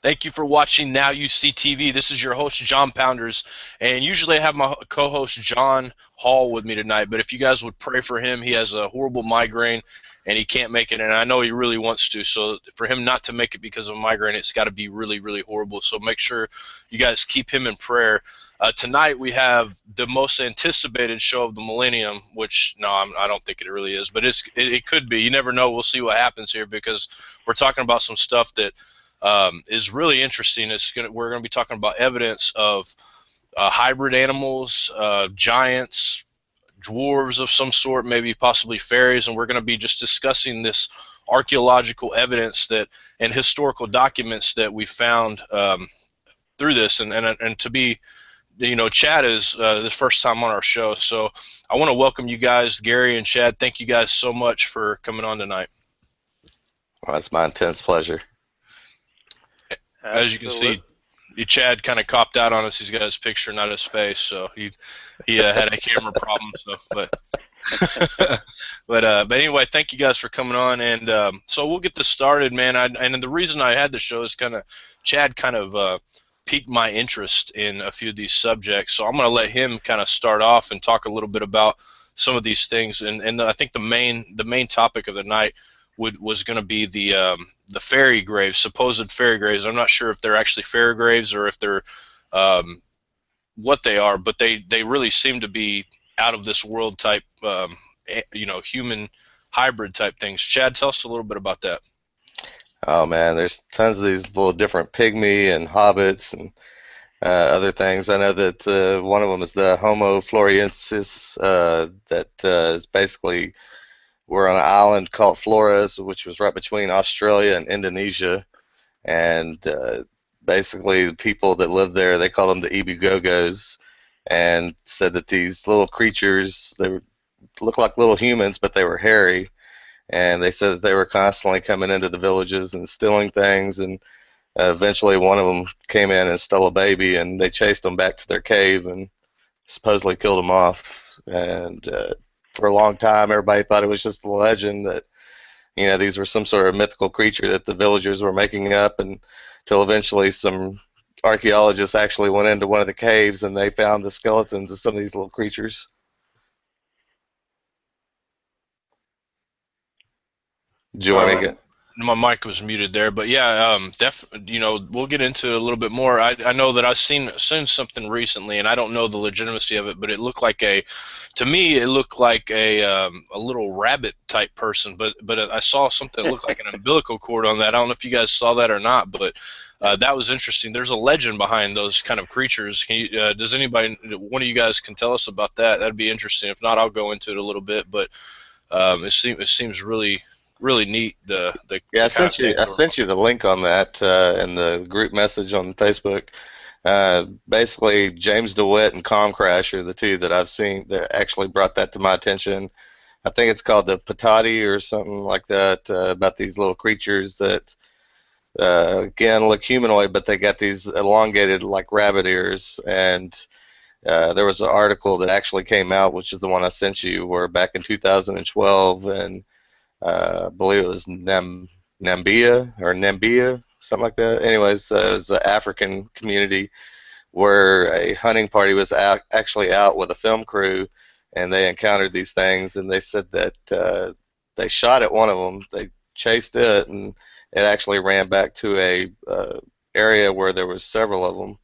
Thank you for watching Now You See TV. This is your host, John Pounders, and usually I have my co-host, John Hall, with me tonight, but if you guys would pray for him, he has a horrible migraine, and he can't make it, and I know he really wants to, so for him not to make it because of a migraine, it's got to be really, really horrible, so make sure you guys keep him in prayer. Tonight we have the most anticipated show of the millennium, which, no, I don't think it really is, but it could be. You never know. We'll see what happens here because we're talking about some stuff that is really interesting. We're going to be talking about evidence of hybrid animals, giants, dwarves of some sort, maybe possibly fairies, and we're going to be just discussing this archaeological evidence that and historical documents that we found through this. And to be, Chad is the first time on our show, so I want to welcome you guys, Gary and Chad. Thank you guys so much for coming on tonight. Well, it's my intense pleasure. As you can see, Chad kind of copped out on us. He's got his picture, not his face, so he had a camera problem. So, but anyway, thank you guys for coming on, and so we'll get this started, man. And the reason I had the show is Chad kind of piqued my interest in a few of these subjects. So I'm going to let him kind of start off and talk a little bit about some of these things. And I think the main topic of the night was going to be the fairy graves, supposed fairy graves. I'm not sure if they're actually fairy graves or if they're what they are, but they really seem to be out of this world type, human hybrid type things. Chad, tell us a little bit about that. Oh man, there's tons of these little different pygmy and hobbits and other things. I know that one of them is the Homo floresiensis, that is basically we're on an island called Flores, which was right between Australia and Indonesia, and basically the people that lived there, they called them the Ibigogos, and said that these little creatures, looked like little humans, but they were hairy, and they said that they were constantly coming into the villages and stealing things, and eventually one of them came in and stole a baby, and they chased them back to their cave and supposedly killed them off. And for a long time, everybody thought it was just a legend that these were some sort of mythical creature that the villagers were making up, and until eventually some archaeologists actually went into one of the caves and they found the skeletons of some of these little creatures. Do you want me to get? My mic was muted there, but yeah, we'll get into it a little bit more. I know that I've seen something recently, and I don't know the legitimacy of it, but it looked like to me, it looked like a little rabbit type person, but I saw something that looked like an umbilical cord on that. I don't know if you guys saw that or not, but that was interesting. There's a legend behind those kind of creatures. Does anybody, one of you guys, can tell us about that? That'd be interesting. If not, I'll go into it a little bit, but it seems really neat. Yeah, I sent you the link on that in the group message on Facebook. Basically, James DeWitt and Comcrash are the two that I've seen that actually brought that to my attention. I think it's called the Patati or something like that, about these little creatures that again look humanoid, but they got these elongated like rabbit ears. And there was an article that actually came out, which is the one I sent you, where back in 2012, and I believe it was Nambia, something like that. Anyways, it was an African community where a hunting party was actually out with a film crew, and they encountered these things, and they said that they shot at one of them, they chased it, and it actually ran back to a area where there was several of them.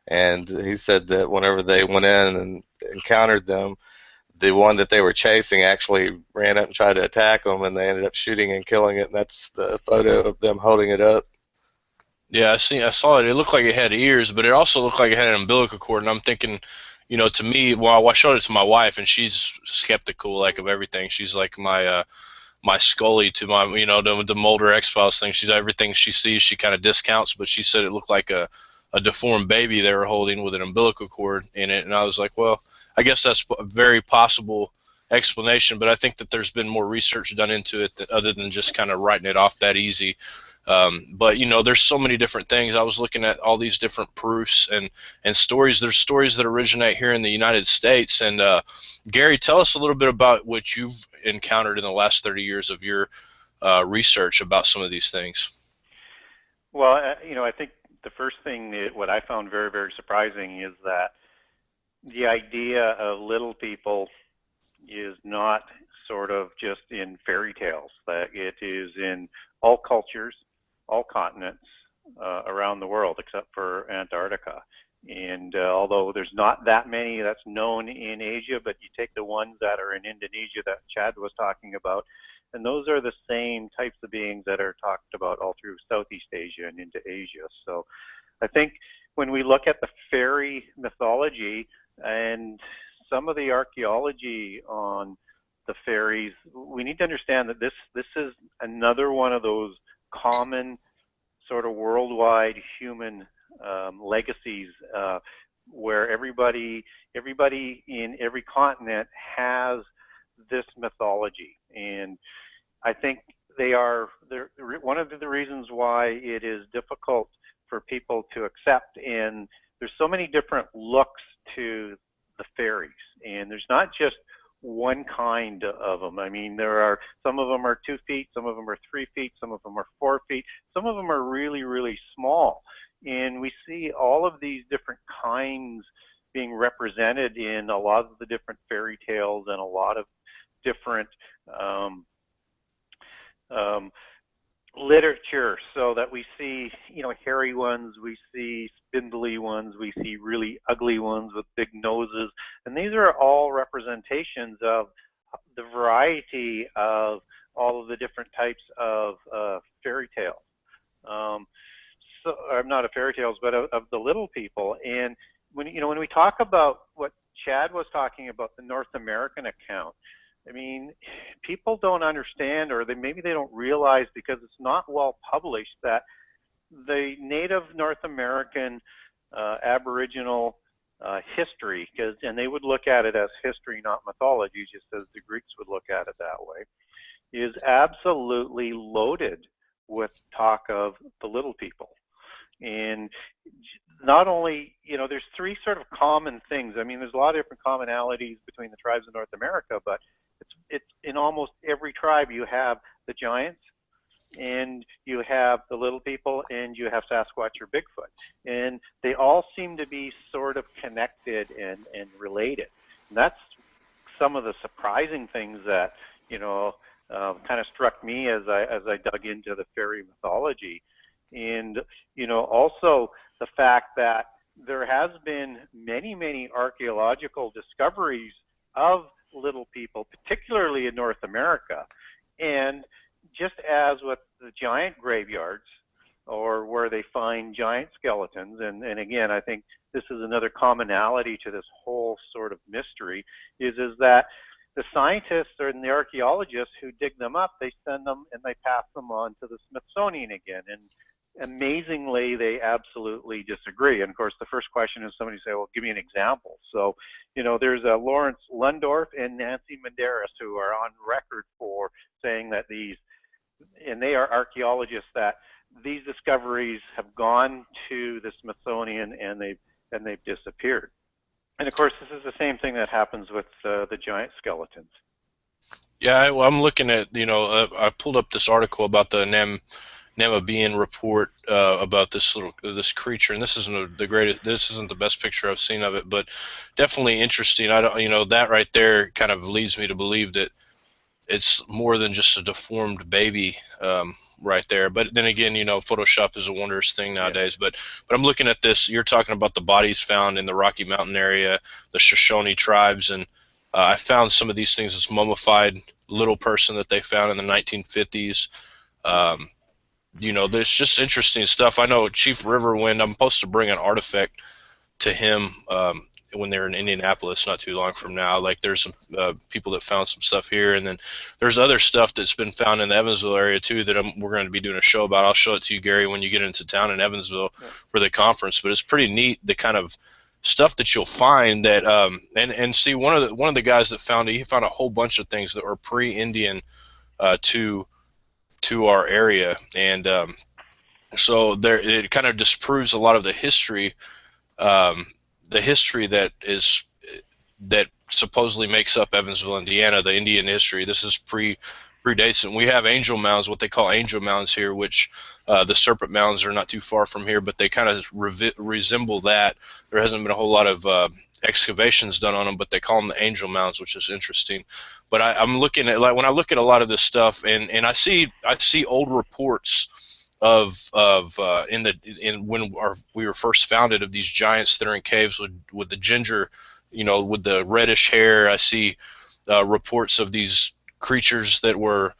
And he said that whenever they went in and encountered them, the one that they were chasing actually ran up and tried to attack them, and they ended up shooting and killing it. And that's the photo of them holding it up. Yeah, I saw it. It looked like it had ears, but it also looked like it had an umbilical cord. And I'm thinking, to me, well, I showed it to my wife, and she's skeptical, like, of everything. She's like my Scully to my, the Mulder X-Files thing. She's everything she sees, she kind of discounts. But she said it looked like a deformed baby they were holding with an umbilical cord in it, and I was like, well, I guess that's a very possible explanation, but I think that there's been more research done into it other than just kind of writing it off that easy. But there's so many different things. I was looking at all these different proofs and stories. There's stories that originate here in the United States. And Gary, tell us a little bit about what you've encountered in the last 30 years of your research about some of these things. Well, I think the first thing that what I found very, very surprising is that the idea of little people is not sort of just in fairy tales, that it is in all cultures, all continents around the world except for Antarctica. And although there's not that many that's known in Asia, but you take the ones that are in Indonesia that Chad was talking about, and those are the same types of beings that are talked about all through Southeast Asia and into Asia. So I think when we look at the fairy mythology and some of the archaeology on the fairies, we need to understand that this is another one of those common sort of worldwide human legacies where everybody in every continent has this mythology. And I think they're one of the reasons why it is difficult for people to accept. And there's so many different looks to the fairies, and there's not just one kind of them. I mean, there are some of them are 2 feet, some of them are 3 feet, some of them are 4 feet, some of them are really, really small. And we see all of these different kinds being represented in a lot of the different fairy tales and a lot of different literature, so that we see, hairy ones, we see spindly ones, we see really ugly ones with big noses, and these are all representations of the variety of all of the different types of fairy tales. Not of fairy tales, but of the little people. And when we talk about what Chad was talking about, the North American account, I mean, people don't understand, or maybe they don't realize because it's not well published, that the native North American Aboriginal history, and they would look at it as history, not mythology, just as the Greeks would look at it that way, is absolutely loaded with talk of the little people. And not only, there's 3 sort of common things. I mean, there's a lot of different commonalities between the tribes of North America, but it's in almost every tribe you have the giants, and you have the little people, and you have Sasquatch or Bigfoot. And they all seem to be sort of connected and related. And that's some of the surprising things that, kind of struck me as I dug into the fairy mythology. And, also the fact that there has been many, many archaeological discoveries of little people, particularly in North America. And just as with the giant graveyards, or where they find giant skeletons, and again, I think this is another commonality to this whole sort of mystery, is that the scientists and the archaeologists who dig them up, they send them and they pass them on to the Smithsonian again. And amazingly, they absolutely disagree. And of course, the first question is somebody say, well, give me an example. So, there's Lawrence Lundorf and Nancy Menderes who are on record for saying that and they are archaeologists, that these discoveries have gone to the Smithsonian and they've disappeared. And of course, this is the same thing that happens with the giant skeletons. Yeah, well, I'm looking at, I pulled up this article about the Namibian report about this creature, and this isn't the best picture I've seen of it, but definitely interesting. I don't, that right there kind of leads me to believe that it's more than just a deformed baby right there. But then again, Photoshop is a wondrous thing nowadays. Yeah. But I'm looking at this. You're talking about the bodies found in the Rocky Mountain area, the Shoshone tribes, and I found some of these things. This mummified little person that they found in the 1950s. There's just interesting stuff. I know Chief Riverwind, I'm supposed to bring an artifact to him when they're in Indianapolis not too long from now. Like, there's some people that found some stuff here, and then there's other stuff that's been found in the Evansville area too that we're going to be doing a show about. I'll show it to you, Gary, when you get into town in Evansville for the conference. But it's pretty neat, the kind of stuff that you'll find that and see, one of the guys that found it, he found a whole bunch of things that were pre-Indian to our area, and so there it kind of disproves a lot of the history that supposedly makes up Evansville, Indiana, the Indian history. This is predates it. And we have angel mounds, what they call angel mounds here, which the serpent mounds are not too far from here, but they kind of resemble that. There hasn't been a whole lot of excavations done on them, but they call them the angel mounds, which is interesting. But I'm looking at, like, when I look at a lot of this stuff, and I see old reports of when we were first founded, of these giants that are in caves with the ginger, with the reddish hair. I see reports of these creatures that were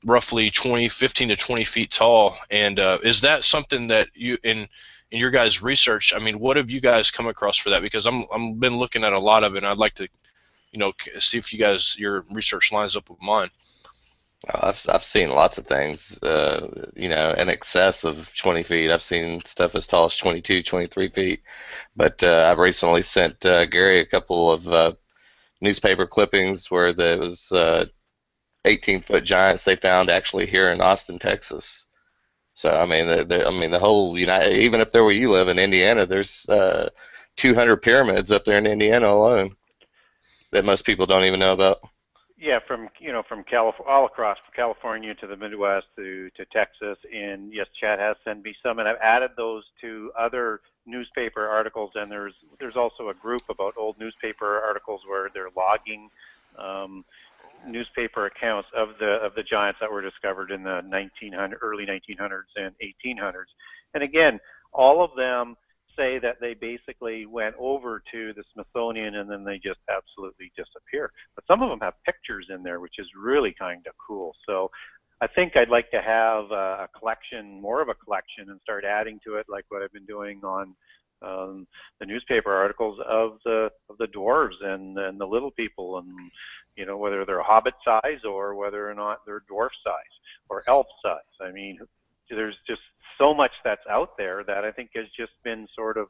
roughly 15 to 20 feet tall. And is that something that you, in your guys' research, I mean, what have you guys come across for that? Because I'm been looking at a lot of it, and I'd like to, see if your research lines up with mine. I've seen lots of things, in excess of 20 feet. I've seen stuff as tall as 22, 23 feet. But I've recently sent Gary a couple of newspaper clippings where there was 18-foot giants they found actually here in Austin, Texas. So I mean, the whole even up there where you live in Indiana, there's 200 pyramids up there in Indiana alone that most people don't even know about. Yeah, from all across, from California to the Midwest to Texas, and yes, Chad has sent me some, and I've added those to other newspaper articles. And there's also a group about old newspaper articles where they're logging newspaper accounts of the giants that were discovered in the early 1900s and 1800s. And again, all of them say that they basically went over to the Smithsonian and then they just absolutely disappear. But some of them have pictures in there, which is really kind of cool. So I think I'd like to have a collection, more of a collection, and start adding to it, like what I've been doing on the newspaper articles of the dwarves and the little people, and whether they're hobbit size or whether or not they're dwarf size or elf size. I mean, there's just so much that's out there that I think has just been sort of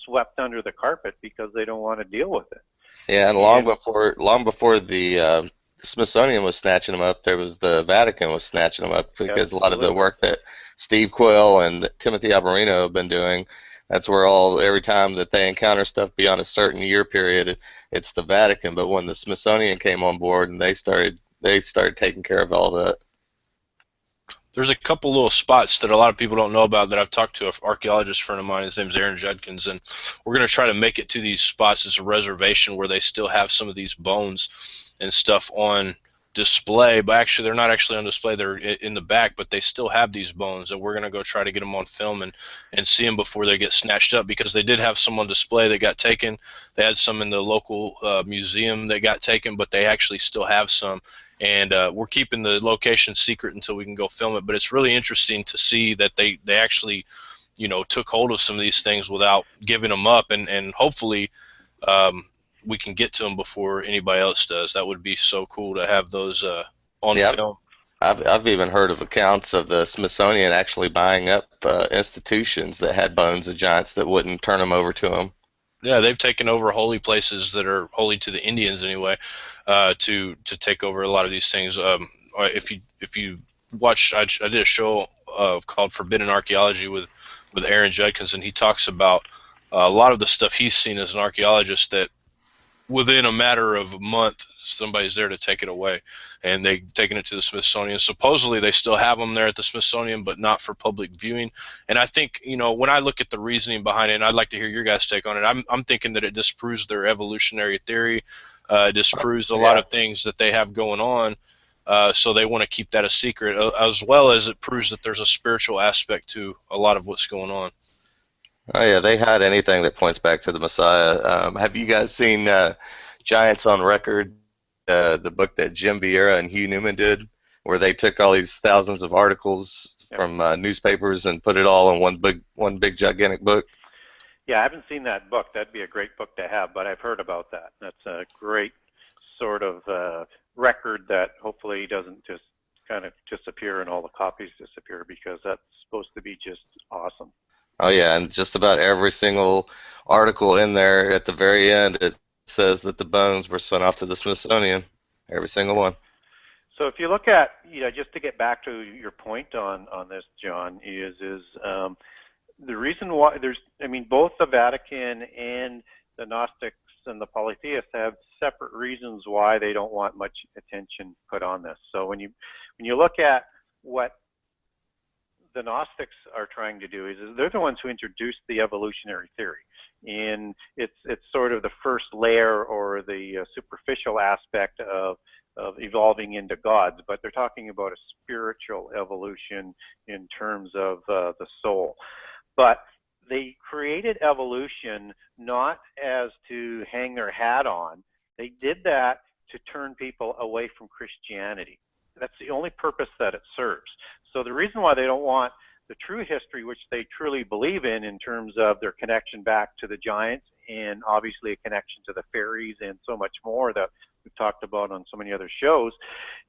swept under the carpet because they don't want to deal with it. Yeah, and long before the Smithsonian was snatching them up, there was the Vatican was snatching them up, because a lot of the work that Steve Quill and Timothy Alberino have been doing, that's where every time that they encounter stuff beyond a certain year period, it's the Vatican. But when the Smithsonian came on board and they started taking care of all that. There's a couple little spots that a lot of people don't know about that I've talked to an archaeologist friend of mine. His name's Aaron Judkins, and we're going to try to make it to these spots as a reservation where they still have some of these bones and stuff on display. But actually, they're not actually on display. They're in the back, but they still have these bones, and we're going to go try to get them on film and see them before they get snatched up, because they did have some on display that got taken. They had some in the local museum that got taken, but they actually still have some. And we're keeping the location secret until we can go film it. But it's really interesting to see that they actually, took hold of some of these things without giving them up. And hopefully we can get to them before anybody else does. That would be so cool to have those on film. I've even heard of accounts of the Smithsonian actually buying up institutions that had bones of giants that wouldn't turn them over to them. Yeah, they've taken over holy places that are holy to the Indians anyway, to take over a lot of these things. If you watch, I did a show called Forbidden Archaeology with Aaron Judkins, and he talks about a lot of the stuff he's seen as an archaeologist, that within a matter of a month, somebody's there to take it away, and they've taken it to the Smithsonian. Supposedly they still have them there at the Smithsonian, but not for public viewing. And I think, when I look at the reasoning behind it, and I'd like to hear your guys' take on it, I'm thinking that it disproves their evolutionary theory, disproves a lot of things that they have going on, so they want to keep that a secret, as well as it proves that there's a spiritual aspect to a lot of what's going on. Oh yeah, they hide anything that points back to the Messiah. Have you guys seen Giants on Record, the book that Jim Vieira and Hugh Newman did, where they took all these thousands of articles from newspapers and put it all in one big gigantic book? Yeah, I haven't seen that book. That'd be a great book to have, but I've heard about that. That's a great sort of record that hopefully doesn't just kind of disappear and all the copies disappear, because that's supposed to be just awesome. Oh yeah, and just about every single article in there, at the very end, it says that the bones were sent off to the Smithsonian. Every single one. So if you look at, just to get back to your point on this, John, is the reason why both the Vatican and the Gnostics and the polytheists have separate reasons why they don't want much attention put on this. So when you look at what the Gnostics are trying to do is they're the ones who introduced the evolutionary theory, and it's sort of the first layer or the superficial aspect of evolving into gods, but they're talking about a spiritual evolution in terms of the soul. But they created evolution not as to hang their hat on. They did that to turn people away from Christianity. That's the only purpose that it serves. So the reason why they don't want the true history, which they truly believe in terms of their connection back to the giants and obviously a connection to the fairies and so much more that we've talked about on so many other shows,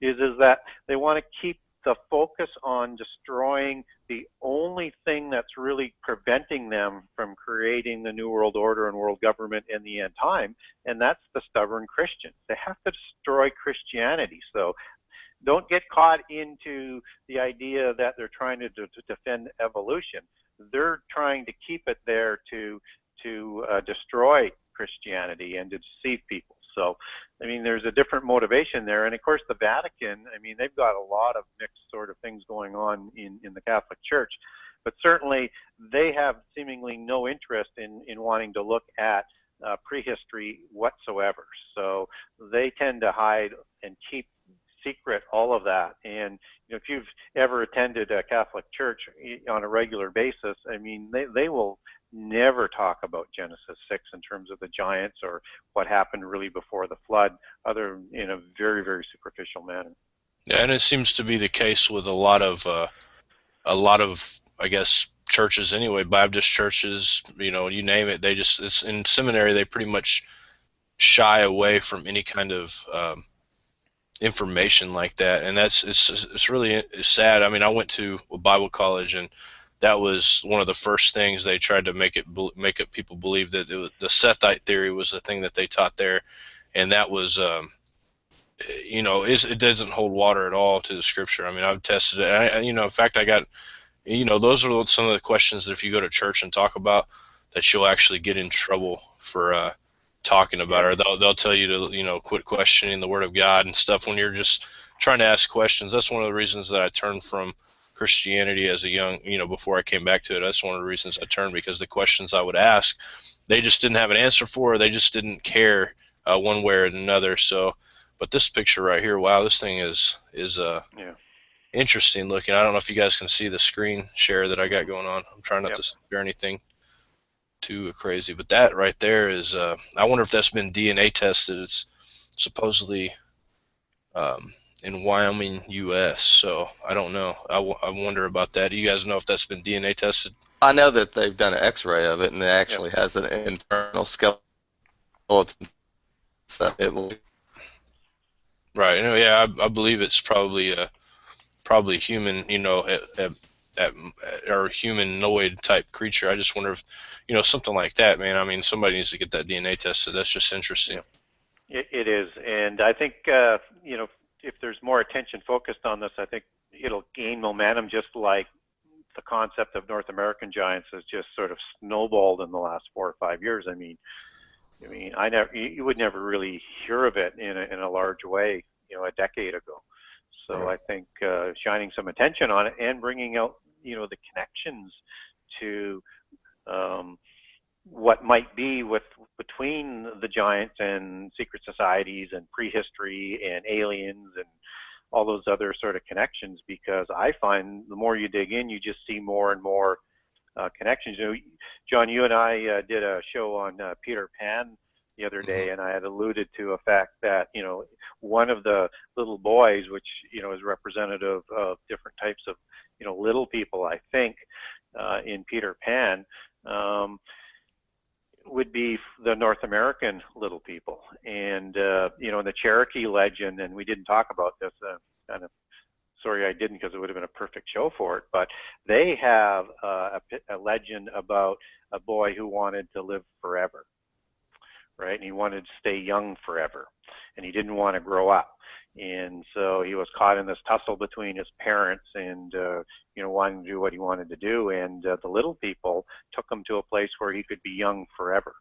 is that they want to keep the focus on destroying the only thing that's really preventing them from creating the New World Order and world government in the end time, and that's the stubborn Christians. They have to destroy Christianity. So don't get caught into the idea that they're trying to defend evolution. They're trying to keep it there to destroy Christianity and to deceive people. So, I mean, there's a different motivation there. And of course, the Vatican, I mean, they've got a lot of mixed sort of things going on in the Catholic Church. But certainly, they have seemingly no interest in wanting to look at prehistory whatsoever. So they tend to hide and keep secret all of that. And you know, if you've ever attended a Catholic church on a regular basis, I mean, they will never talk about Genesis 6 in terms of the giants or what happened really before the flood, other in a very, very superficial manner. Yeah, and it seems to be the case with a lot of I guess churches anyway, Baptist churches, you know, you name it. They just, it's in seminary, they pretty much shy away from any kind of information like that, and it's really sad. I mean, I went to a Bible college, and that was one of the first things they tried to make people believe that the Sethite theory was the thing that they taught there, and that was you know, it doesn't hold water at all to the Scripture. I mean, I've tested it. You know, in fact, I got, you know, those are some of the questions that if you go to church and talk about, that you'll actually get in trouble for talking about, or they'll tell you to, you know, quit questioning the Word of God and stuff when you're just trying to ask questions. That's one of the reasons that I turned from Christianity as a young, you know, before I came back to it. That's one of the reasons I turned, because the questions I would ask, they just didn't have an answer for, or they just didn't care one way or another. So, but this picture right here, wow, this thing is interesting looking. I don't know if you guys can see the screen share that I got going on. I'm trying not to share anything too crazy, but that right there is I wonder if that's been DNA tested. It's supposedly in Wyoming, US, so I don't know. I wonder about that. Do you guys know if that's been DNA tested? I know that they've done an x-ray of it, and it actually has an internal skeleton, so it will. Right. You know, yeah, I believe it's probably human, you know, or humanoid type creature. I just wonder if, you know, something like that, man. I mean, somebody needs to get that DNA tested. That's just interesting. It is, and I think you know, if there's more attention focused on this, I think it'll gain momentum, just like the concept of North American giants has just sort of snowballed in the last 4 or 5 years. I mean, you would never really hear of it in a large way, you know, a decade ago. So I think shining some attention on it and bringing out, you know, the connections to what might be between the giants and secret societies and prehistory and aliens and all those other sort of connections, because I find the more you dig in, you just see more and more connections. You know, John, you and I did a show on Peter Pan the other day, and I had alluded to a fact that, you know, one of the little boys, which, you know, is representative of different types of, you know, little people, I think, in Peter Pan, would be the North American little people. And, you know, in the Cherokee legend, and we didn't talk about this, kind of sorry I didn't, because it would have been a perfect show for it, but they have a legend about a boy who wanted to live forever, right? And he wanted to stay young forever, and he didn't want to grow up. And so he was caught in this tussle between his parents and, you know, wanting to do what he wanted to do. And the little people took him to a place where he could be young forever.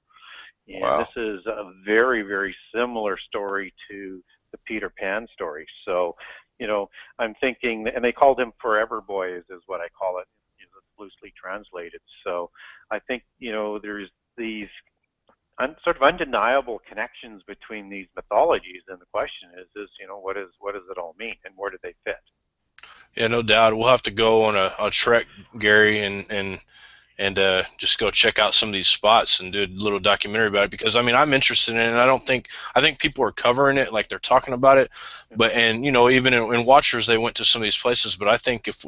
And Wow. this is a very, very similar story to the Peter Pan story. So, I'm thinking, and they called him Forever Boy, is what I call it, loosely translated. So I think, there's these sort of undeniable connections between these mythologies, and the question is, what does it all mean, and where do they fit? Yeah, no doubt. We'll have to go on a trek, Gary, and just go check out some of these spots and do a little documentary about it, because I mean I'm interested in it, and I think people are covering it, like they're talking about it, but and even in Watchers they went to some of these places, but I think if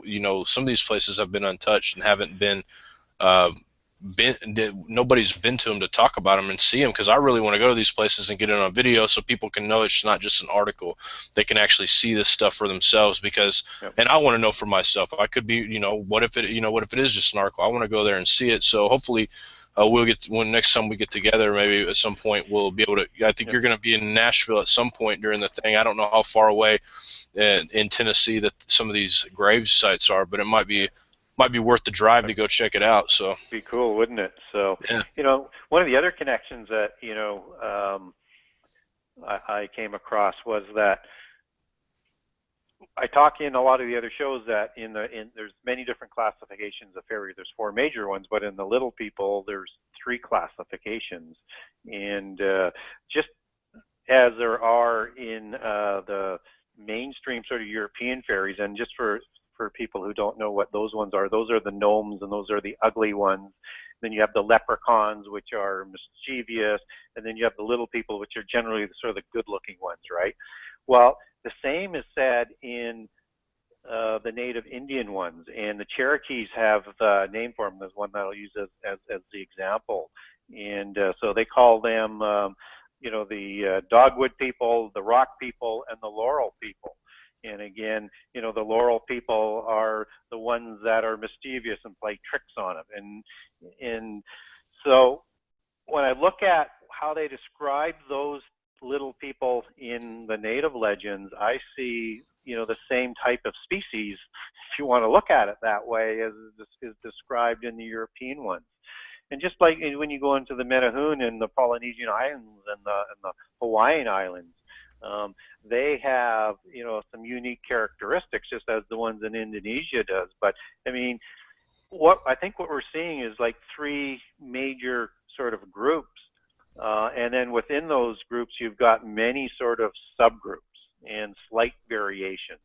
some of these places have been untouched and haven't uh, nobody's been to them to talk about them and see them, because I really want to go to these places and get it on video so people can know it's not just an article. They can actually see this stuff for themselves, because Yep. and I want to know for myself. I could be, what if it is just an article? I want to go there and see it. So hopefully we'll when next time we get together, maybe at some point we'll be able to. I think you're going to be in Nashville at some point during the thing. I don't know how far away in Tennessee that some of these grave sites are, but it might be worth the drive to go check it out. So Be cool, wouldn't it? So, yeah. one of the other connections that I came across was that I talk in a lot of the other shows that there's many different classifications of fairies. There's 4 major ones, but in the little people there's 3 classifications, and just as there are in the mainstream sort of European fairies, and just for people who don't know what those ones are, those are the gnomes, and those are the ugly ones. Then you have the leprechauns, which are mischievous, and then you have the little people, which are generally sort of the good-looking ones, right? Well, the same is said in the native Indian ones, and the Cherokees have the name for them. There's one that I'll use as the example, and so they call them, the dogwood people, the rock people, and the laurel people. And again, the laurel people are the ones that are mischievous and play tricks on them. And so when I look at how they describe those little people in the native legends, I see, the same type of species, if you want to look at it that way, as is described in the European ones. And just like when you go into the Menehune and the Polynesian Islands and the Hawaiian Islands, they have, some unique characteristics, just as the ones in Indonesia does. But I mean, what we're seeing is like 3 major sort of groups, and then within those groups you've got many sort of subgroups and slight variations.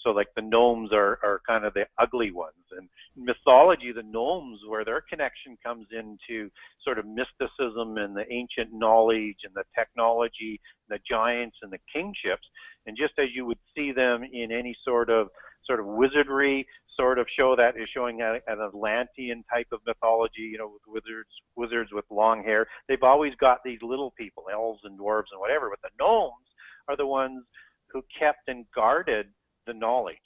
So like the gnomes are kind of the ugly ones, and in mythology the gnomes, where their connection comes into sort of mysticism and the ancient knowledge and the technology, the giants and the kingships, and just as you would see them in any sort of wizardry sort of show that is showing an Atlantean type of mythology, with wizards with long hair, they've always got these little people, elves and dwarves and whatever, but the gnomes are the ones who kept and guarded the knowledge.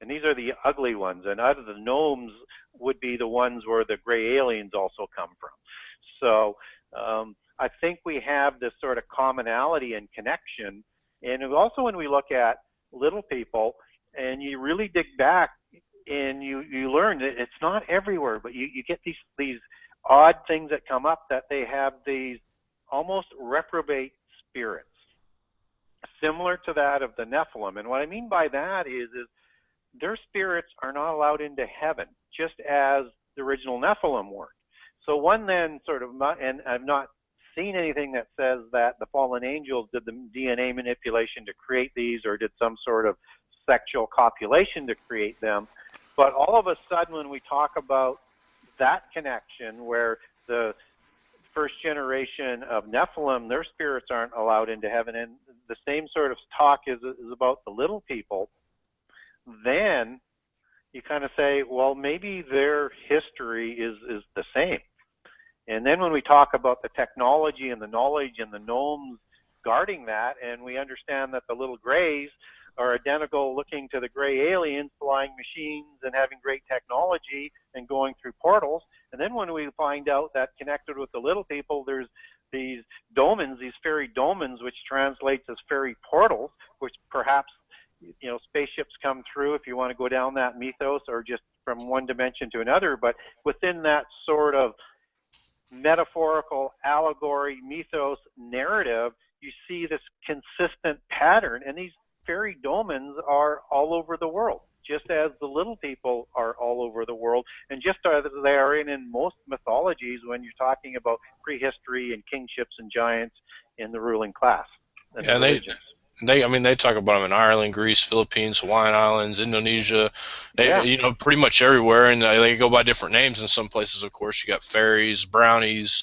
And these are the ugly ones. And out of the gnomes would be the ones where the gray aliens also come from. So I think we have this sort of commonality and connection. And also when we look at little people and you really dig back and you learn that it's not everywhere, but you get these odd things that come up, that they have these almost reprobate spirits, similar to that of the Nephilim. And what I mean by that is their spirits are not allowed into heaven, just as the original Nephilim weren't. So one then sort of, and I've not seen anything that says that the fallen angels did the DNA manipulation to create these, or did some sort of sexual copulation to create them. But all of a sudden when we talk about that connection, where the first generation of Nephilim, their spirits aren't allowed into heaven, and the same sort of talk is about the little people, then you kind of say, well, maybe their history is the same. And then when we talk about the technology and the knowledge and the gnomes guarding that, and we understand that the little grays are identical looking to the gray aliens, flying machines and having great technology and going through portals. And then when we find out that connected with the little people, there's these domens, these fairy domens, which translates as fairy portals, which perhaps, spaceships come through if you want to go down that mythos, or just from one dimension to another. But within that sort of metaphorical allegory, mythos, narrative, you see this consistent pattern, and these fairy domens are all over the world, just as the little people are all over the world, and just as they are in most mythologies when you're talking about prehistory and kingships and giants in the ruling class and Yeah, the and religions. I mean, they talk about them in Ireland, Greece, Philippines, Hawaiian Islands, Indonesia, Yeah, you know, pretty much everywhere, and they go by different names in some places. Of course, you got fairies, brownies,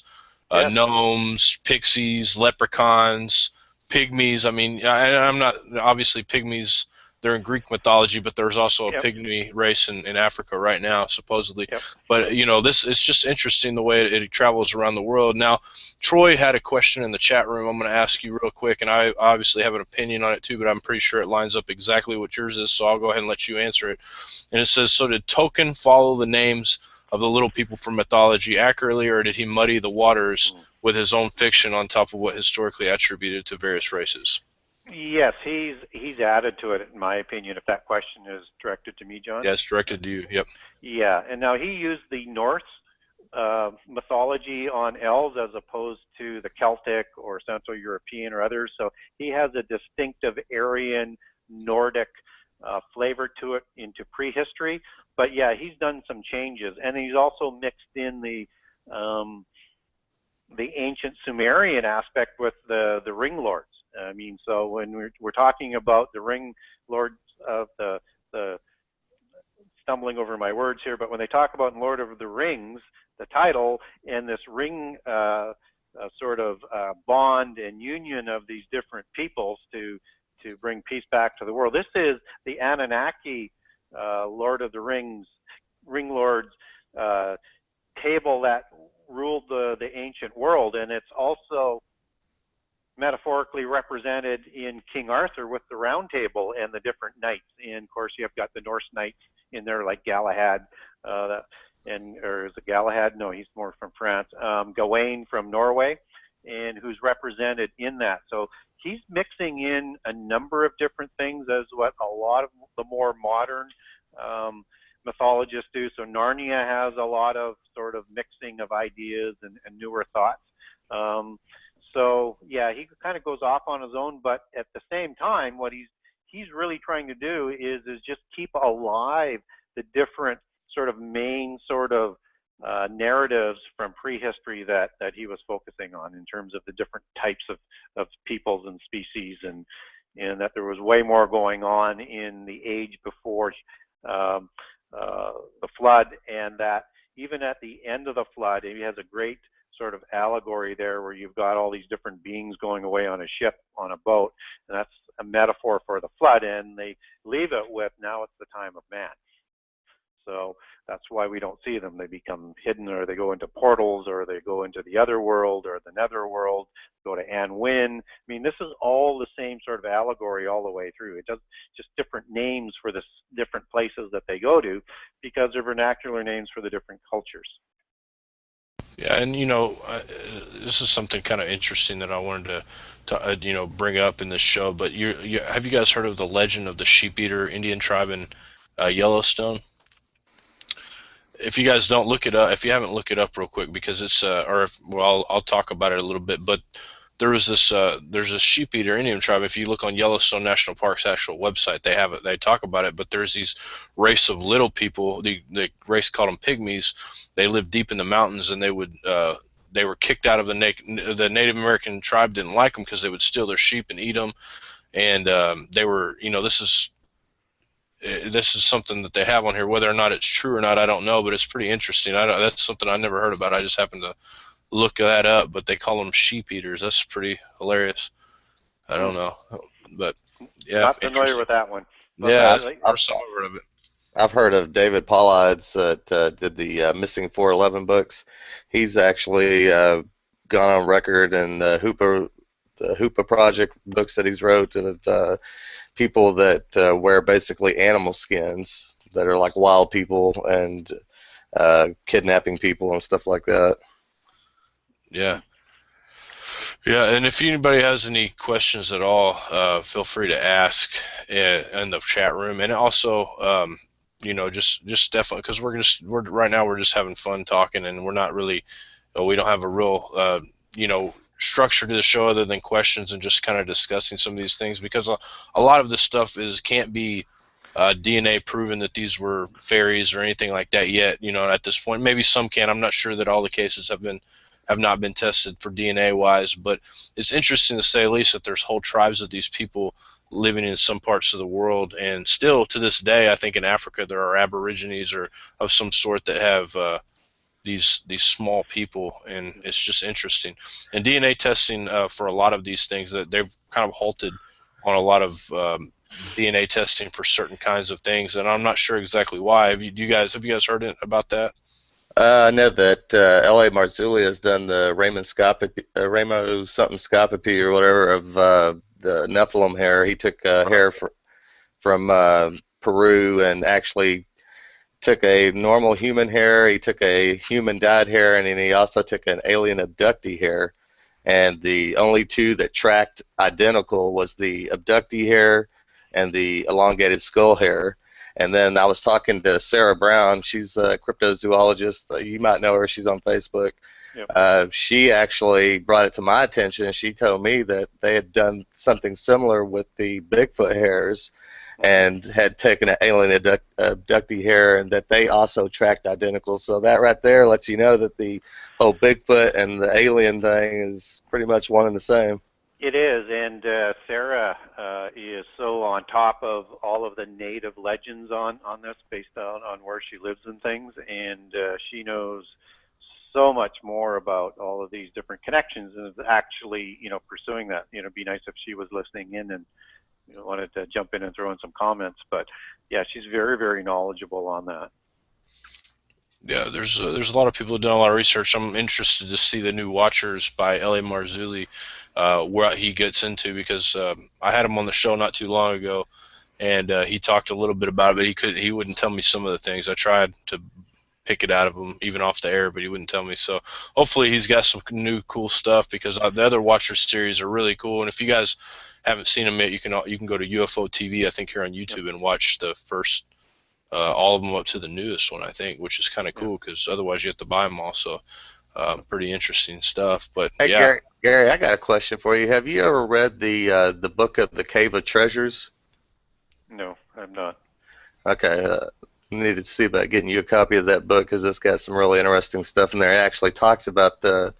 yes, gnomes, pixies, leprechauns, pygmies. I mean, I'm not obviously pygmies. They're in Greek mythology, but there's also a yep, pygmy race in Africa right now, supposedly. yep. But you know, this it's just interesting the way it travels around the world. Now, Troy had a question in the chat room. I'm going to ask you real quick, and I obviously have an opinion on it too, but I'm pretty sure it lines up exactly what yours is, so I'll go ahead and let you answer it. And it says, so did Tolkien follow the names of the little people from mythology accurately, or did he muddy the waters with his own fiction on top of what historically attributed to various races? Yes, he's added to it, in my opinion. If that question is directed to me, John. Yeah, it's directed to you. Yep. Yeah, and now he used the Norse mythology on elves as opposed to the Celtic or Central European or others. So he has a distinctive Aryan Nordic flavor to it into prehistory. But yeah, he's done some changes, and he's also mixed in the ancient Sumerian aspect with the ring lords. I mean, so when we're talking about the ring lords of the stumbling over my words here, but when they talk about Lord of the Rings, the title and this ring sort of bond and union of these different peoples to bring peace back to the world. This is the Anunnaki Lord of the Rings, ring lords table that ruled the ancient world, and it's also metaphorically represented in King Arthur with the Round Table and the different knights. And of course, you've got the Norse knights in there, like Galahad, or is it Galahad? No, he's more from France. Gawain from Norway, and who's represented in that. So he's mixing in a number of different things, as what a lot of the more modern mythologists do. So Narnia has a lot of sort of mixing of ideas and newer thoughts. So yeah, he kind of goes off on his own, but at the same time, what he's really trying to do is just keep alive the different sort of main sort of narratives from prehistory that he was focusing on in terms of the different types of peoples and species, and that there was way more going on in the age before the flood, and that even at the end of the flood, he has a great sort of allegory there where you've got all these different beings going away on a ship, on a boat, and that's a metaphor for the flood, and they leave it with, now it's the time of man. So that's why we don't see them. They become hidden, or they go into portals, or they go into the other world or the nether world, go to Anwin. I mean, this is all the same sort of allegory all the way through. It does just different names for the different places that they go to, because they're vernacular names for the different cultures. Yeah, and you know, this is something kind of interesting that I wanted to you know, bring up in this show. But have you guys heard of the legend of the Sheep-Eater Indian tribe in Yellowstone? If you guys don't look it up, if you haven't, look it up real quick, because it's well, I'll talk about it a little bit. But there was this there's a Sheep-Eater Indian tribe. If you look on Yellowstone National Park's actual website, they have it. They talk about it. But there's these race of little people. The race called them pygmies. They lived deep in the mountains, and they were kicked out of the Native American tribe. Didn't like them because they would steal their sheep and eat them. And they were, you know, this is something that they have on here. Whether or not it's true or not, I don't know, but it's pretty interesting. That's something I never heard about. I just happened to look that up, but they call them sheep eaters. That's pretty hilarious. I don't know, but yeah, not familiar with that one. But yeah, I've heard of it. I've heard of David Pollides that did the Missing 411 books. He's actually gone on record in the Hoopa Project books that he's wrote of people that wear basically animal skins that are like wild people and kidnapping people and stuff like that. Yeah. Yeah, and if anybody has any questions at all, feel free to ask in the chat room, and also, you know, just definitely, because we're right now we're just having fun talking, and we're not really we don't have a real structure to the show other than questions and just kind of discussing some of these things, because a lot of this stuff can't be DNA proven that these were fairies or anything like that yet. At this point, maybe some can. I'm not sure that all the cases have not been tested for DNA wise, but it's interesting to say at least that there's whole tribes of these people living in some parts of the world, and still to this day, I think in Africa there are aborigines or of some sort that have these small people, and it's just interesting. And DNA testing for a lot of these things, that they've kind of halted on a lot of DNA testing for certain kinds of things, and I'm not sure exactly why. Have you guys heard about that? I know that L.A. Marzulli has done the Ramo something scopy or whatever of the Nephilim hair. He took hair from Peru and actually took a normal human hair. He took a human dyed hair, and then he also took an alien abductee hair. And the only two that tracked identical was the abductee hair and the elongated skull hair. And then I was talking to Sarah Brown. She's a cryptozoologist. You might know her. She's on Facebook. Yep. She actually brought it to my attention, and she told me that they had done something similar with the Bigfoot hairs and had taken an alien abductee hair, and that they also tracked identical. So that right there lets you know that the whole Bigfoot and the alien thing is pretty much one and the same. It is, and Sarah is so on top of all of the native legends on this, based on where she lives and things, and she knows so much more about all of these different connections, and is actually, pursuing that. It'd be nice if she was listening in and wanted to jump in and throw in some comments. But yeah, she's very, very knowledgeable on that. Yeah, there's a lot of people who done a lot of research. I'm interested to see the new Watchers by L.A. Marzulli, where he gets into, because I had him on the show not too long ago, and he talked a little bit about it, but he wouldn't tell me some of the things. I tried to pick it out of him even off the air, but he wouldn't tell me. So hopefully he's got some new cool stuff, because the other Watchers series are really cool. And if you guys haven't seen them yet, you can go to UFO TV, I think, here on YouTube, and watch the first all of them up to the newest one, I think, which is kind of cool, because otherwise you have to buy them all. So pretty interesting stuff. But hey, yeah, Gary, I got a question for you. Have you ever read the book of the Cave of Treasures? No, I'm not. Okay, needed to see about getting you a copy of that book, because it's got some really interesting stuff in there. It actually talks about the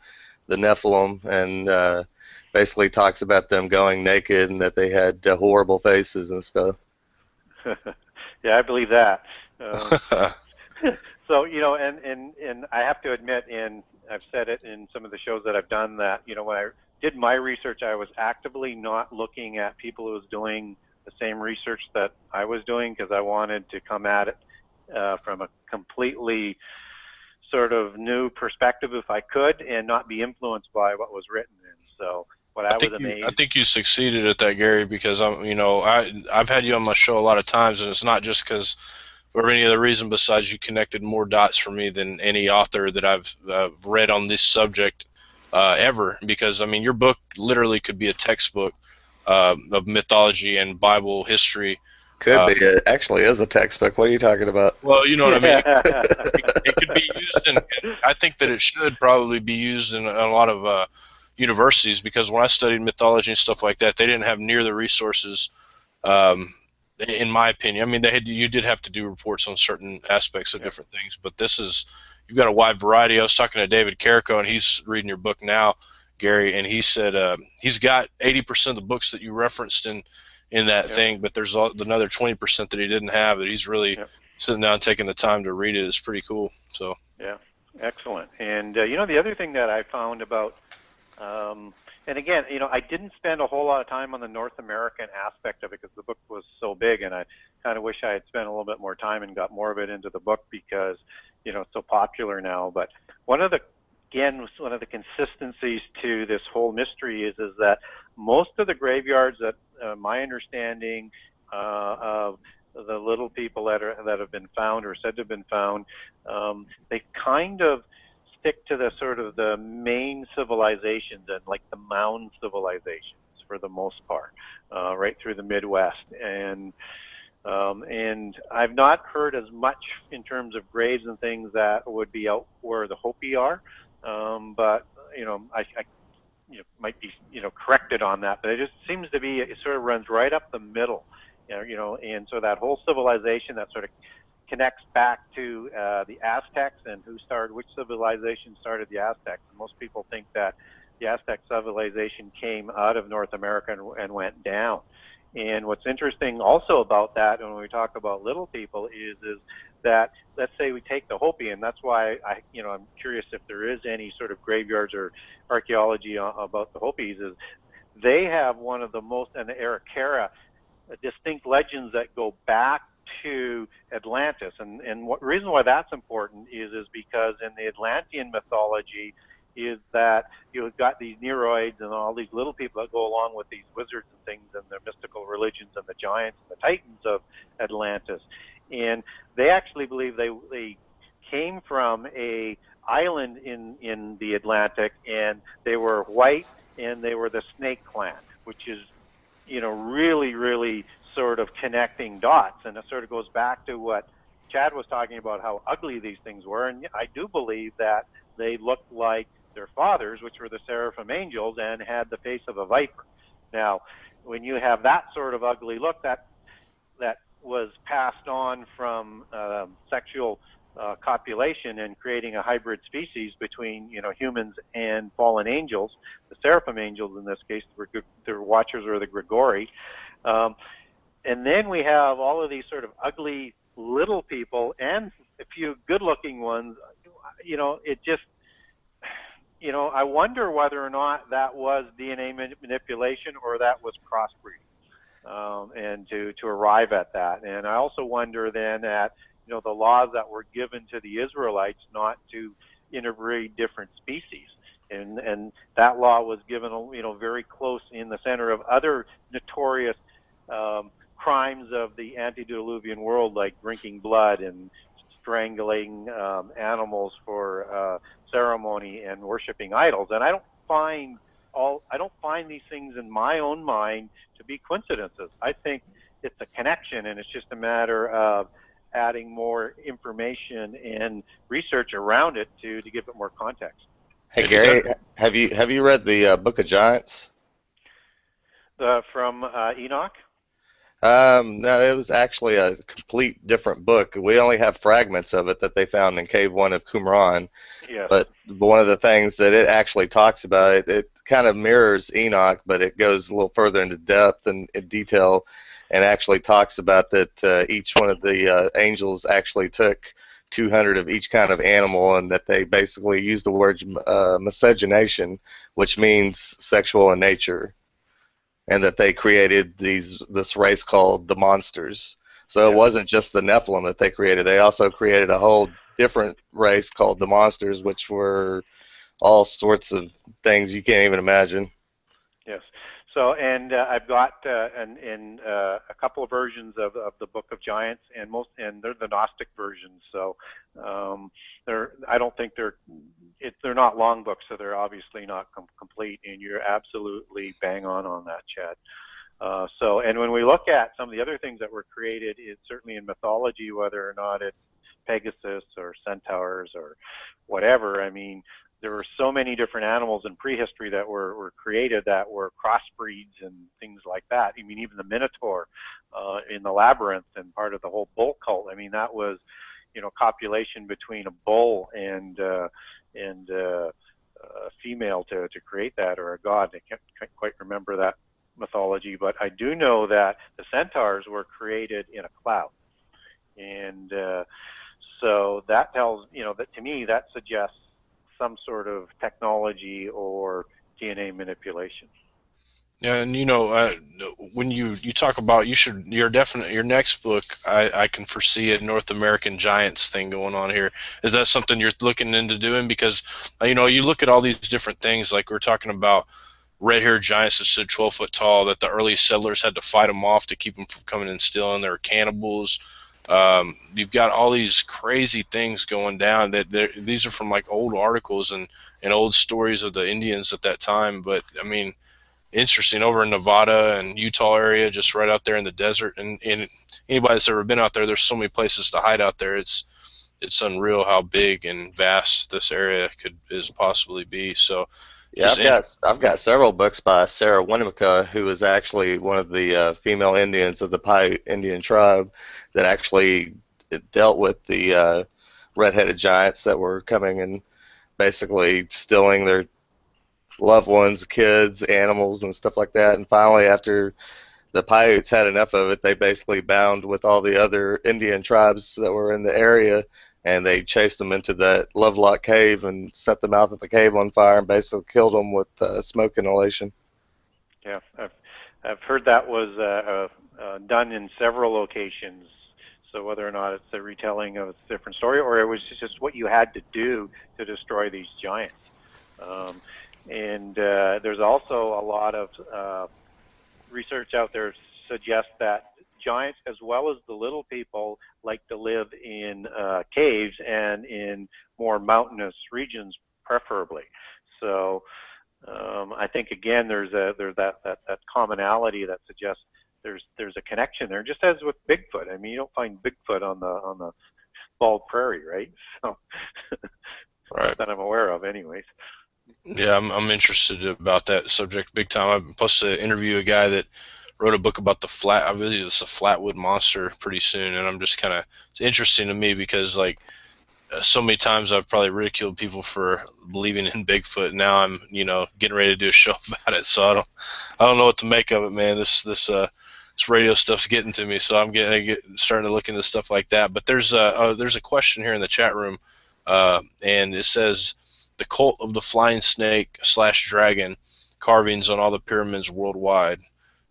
Nephilim, and basically talks about them going naked and that they had horrible faces and stuff. Yeah, I believe that. So, and I have to admit, and I've said it in some of the shows that I've done, that, when I did my research, I was actively not looking at people who was doing the same research that I was doing, because I wanted to come at it from a completely sort of new perspective, if I could, and not be influenced by what was written. And so I think you succeeded at that, Gary, because I've had you on my show a lot of times, and it's not just because or any other reason besides you connected more dots for me than any author that I've read on this subject ever. Because your book literally could be a textbook of mythology and Bible history. Could be. It actually is a textbook. What are you talking about? Well, you know what I mean. It could be used, and I think that it should probably be used in a lot of universities, because when I studied mythology and stuff like that, they didn't have near the resources, in my opinion. You did have to do reports on certain aspects of different things, but you've got a wide variety. I was talking to David Carrico, and he's reading your book now, Gary, and he said he's got 80% of the books that you referenced in that thing, but there's another 20% that he didn't have, that he's really sitting down taking the time to read it. It's pretty cool. So yeah, excellent. And the other thing that I found about, and again, I didn't spend a whole lot of time on the North American aspect of it, because the book was so big, and I kind of wish I had spent a little bit more time and got more of it into the book, because it's so popular now. But one of the consistencies to this whole mystery is that most of the graveyards that my understanding of the little people that have been found or said to have been found, they kind of stick to the sort of the main civilizations, and like the mound civilizations for the most part, right through the Midwest. And I've not heard as much in terms of graves and things that would be out where the Hopi are. but I might be corrected on that, but it just seems to be, it sort of runs right up the middle, and so that whole civilization that sort of connects back to the Aztecs, and which civilization started the Aztecs. And most people think that the Aztec civilization came out of North America and went down. And what's interesting also about that, when we talk about little people, is that, let's say we take the Hopi, and that's why I'm curious if there is any sort of graveyards or archaeology about the Hopis. Is they have one of the most, and the Arikara, distinct legends that go back to Atlantis. And what reason why that's important is because in the Atlantean mythology is that you've got these Neroids and all these little people that go along with these wizards and things and their mystical religions and the giants and the titans of Atlantis. And they actually believe they came from a island in the Atlantic, and they were white, and they were the Snake Clan, which is really, really sort of connecting dots. And it sort of goes back to what Chad was talking about, how ugly these things were. And I do believe that they looked like their fathers, which were the seraphim angels, and had the face of a viper. Now, when you have that sort of ugly look, that was passed on from sexual copulation and creating a hybrid species between humans and fallen angels. The seraphim angels in this case, their watchers were the Grigori. And then we have all of these sort of ugly little people and a few good-looking ones. It just, I wonder whether or not that was DNA manipulation or that was crossbreeding, and to arrive at that. And I also wonder then at the laws that were given to the Israelites not to interbreed different species. And that law was given, very close in the center of other notorious crimes of the antediluvian world, like drinking blood and strangling animals for ceremony and worshiping idols. And I don't find these things in my own mind to be coincidences. I think it's a connection, and it's just a matter of adding more information and research around it to give it more context. Hey Gary, have you read the Book of Giants? From Enoch? No, it was actually a complete different book. We only have fragments of it that they found in Cave 1 of Qumran. Yes. But one of the things that it actually talks about, it kind of mirrors Enoch, but it goes a little further into depth and in detail, and actually talks about that each one of the angels actually took 200 of each kind of animal, and that they basically use the word miscegenation, which means sexual in nature, and that they created this race called the monsters. So it wasn't just the Nephilim that they created. They also created a whole different race called the monsters, which were all sorts of things you can't even imagine. Yes. So, and I've got a couple of versions of the Book of Giants, and they're the Gnostic versions. So, I don't think they're not long books, so they're obviously not complete. And you're absolutely bang on that, Chad. So, and when we look at some of the other things that were created, it's certainly in mythology, whether or not it's Pegasus or centaurs or whatever. I mean, there were so many different animals in prehistory that were created that were crossbreeds and things like that. I mean, even the Minotaur in the Labyrinth and part of the whole bull cult. I mean, that was, copulation between a bull and a female to create that, or a god. I can't quite remember that mythology, but I do know that the centaurs were created in a cloud. And so that tells, that to me, that suggests some sort of technology or DNA manipulation. Yeah, and when you talk about your next book, I can foresee a North American giants thing going on here. Is that something you're looking into doing? Because you look at all these different things, like we're talking about red-haired giants that stood 12 foot tall, that the early settlers had to fight them off to keep them from coming and stealing. They were cannibals. You've got all these crazy things going down. These are from like old articles and old stories of the Indians at that time. But I mean, interesting, over in Nevada and Utah area, just right out there in the desert. And anybody that's ever been out there, there's so many places to hide out there. It's it's unreal how big and vast this area is possibly be. So Yeah, just I've got several books by Sarah Winnemucca, who was actually one of the female Indians of the Pi Indian tribe that actually dealt with the red-headed giants that were coming and basically stealing their loved ones, kids, animals, and stuff like that. And finally, after the Paiutes had enough of it, they basically bound with all the other Indian tribes that were in the area, and they chased them into that Lovelock Cave and set the mouth of the cave on fire and basically killed them with smoke inhalation. Yeah, I've heard that was done in several locations. So whether or not it's a retelling of a different story, or it was just what you had to do to destroy these giants. And there's also a lot of research out there suggests that giants, as well as the little people, like to live in caves and in more mountainous regions, preferably. So I think again, there's that commonality that suggests there's a connection there, just as with Bigfoot. I mean, you don't find Bigfoot on the bald prairie, right? So right. that I'm aware of, anyways. Yeah, I'm interested about that subject big time. I'm supposed to interview a guy that wrote a book about I believe it's a Flatwood Monster pretty soon, and I'm just kind of, it's interesting to me because like so many times I've probably ridiculed people for believing in Bigfoot. Now I'm, getting ready to do a show about it, so I don't know what to make of it, man. This radio stuff's getting to me, so I'm starting to look into stuff like that. But there's a question here in the chat room, and it says the cult of the flying snake / dragon carvings on all the pyramids worldwide.